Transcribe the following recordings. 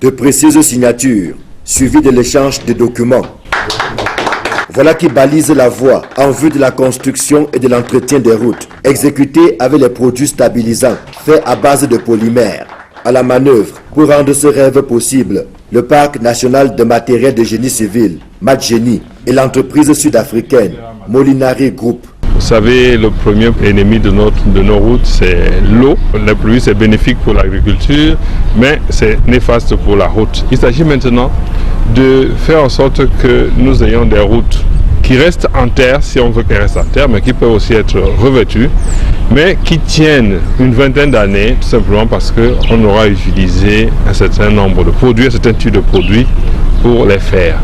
De précieuses signatures, suivies de l'échange de documents. Voilà qui balise la voie en vue de la construction et de l'entretien des routes, exécutées avec les produits stabilisants faits à base de polymères. À la manœuvre, pour rendre ce rêve possible, le Parc national de matériel de génie civil, MatGénie, et l'entreprise sud-africaine, Molinari Group. Vous savez, le premier ennemi de nos routes, c'est l'eau. La pluie, c'est bénéfique pour l'agriculture, mais c'est néfaste pour la route. Il s'agit maintenant de faire en sorte que nous ayons des routes qui restent en terre, si on veut qu'elles restent en terre, mais qui peuvent aussi être revêtues, mais qui tiennent une vingtaine d'années, tout simplement parce qu'on aura utilisé un certain nombre de produits, un certain type de produits pour les faire.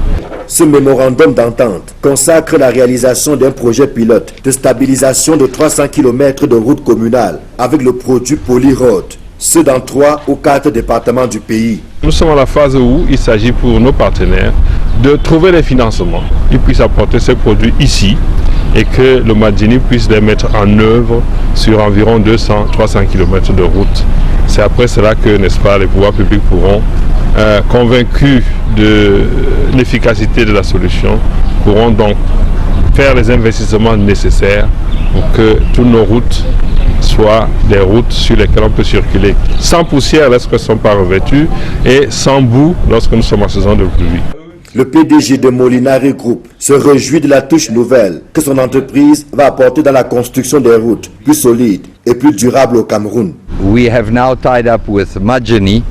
Ce mémorandum d'entente consacre la réalisation d'un projet pilote de stabilisation de 300 km de routes communales avec le produit Polyroad, ce dans 3 ou 4 départements du pays. Nous sommes à la phase où il s'agit pour nos partenaires de trouver les financements. Ils puissent apporter ces produits ici et que le MatGénie puisse les mettre en œuvre sur environ 200-300 km de route. C'est après cela que, n'est-ce pas, les pouvoirs publics pourront, convaincus de l'efficacité de la solution, pourront donc faire les investissements nécessaires pour que toutes nos routes soient des routes sur lesquelles on peut circuler sans poussière lorsqu'elles ne sont pas revêtues et sans boue lorsque nous sommes en saison de pluie. Le PDG de Molinari Group se réjouit de la touche nouvelle que son entreprise va apporter dans la construction des routes plus solides et plus durables au Cameroun. We have now tied up with MatGénie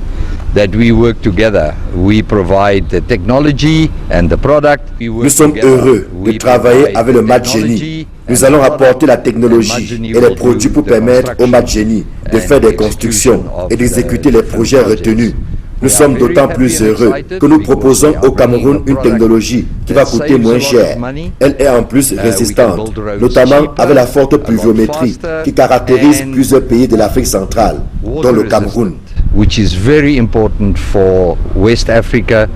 that we work together. We provide the technology and the product. Nous sommes heureux de travailler avec le MatGénie. Nous allons apporter la technologie et les produits pour permettre au MatGénie de faire des constructions et d'exécuter les projets retenus. Nous sommes d'autant plus heureux que nous proposons au Cameroun une technologie qui va coûter moins cher. Elle est en plus résistante, notamment avec la forte pluviométrie qui caractérise plusieurs pays de l'Afrique centrale, dont le Cameroun. Which is very important for West Africa,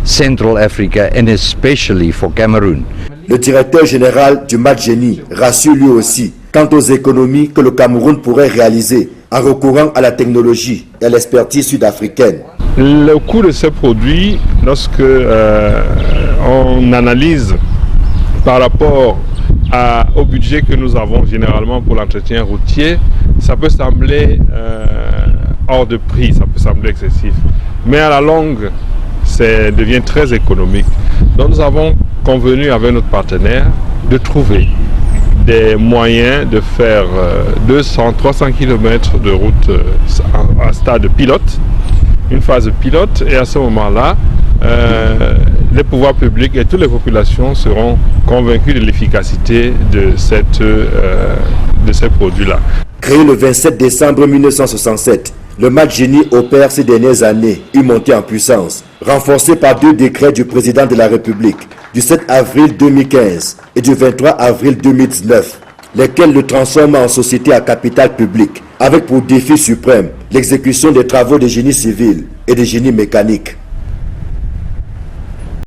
Central Africa and especially for Cameroon. Le directeur général du MatGénie rassure lui aussi quant aux économies que le Cameroun pourrait réaliser en recourant à la technologie et à l'expertise sud-africaine. Le coût de ces produits, lorsque on analyse par rapport au budget que nous avons généralement pour l'entretien routier, ça peut sembler hors de prix, ça peut sembler excessif. Mais à la longue, ça devient très économique. Donc nous avons convenu avec notre partenaire de trouver des moyens de faire 200-300 km de route à stade pilote, une phase pilote, et à ce moment-là, les pouvoirs publics et toutes les populations seront convaincus de l'efficacité de ces produits-là. Créé le 27 décembre 1967, le MatGénie opère ces dernières années une montée en puissance, renforcée par 2 décrets du président de la République du 7 avril 2015 et du 23 avril 2019, lesquels le transforment en société à capital public, avec pour défi suprême l'exécution des travaux de génie civil et de génie mécanique.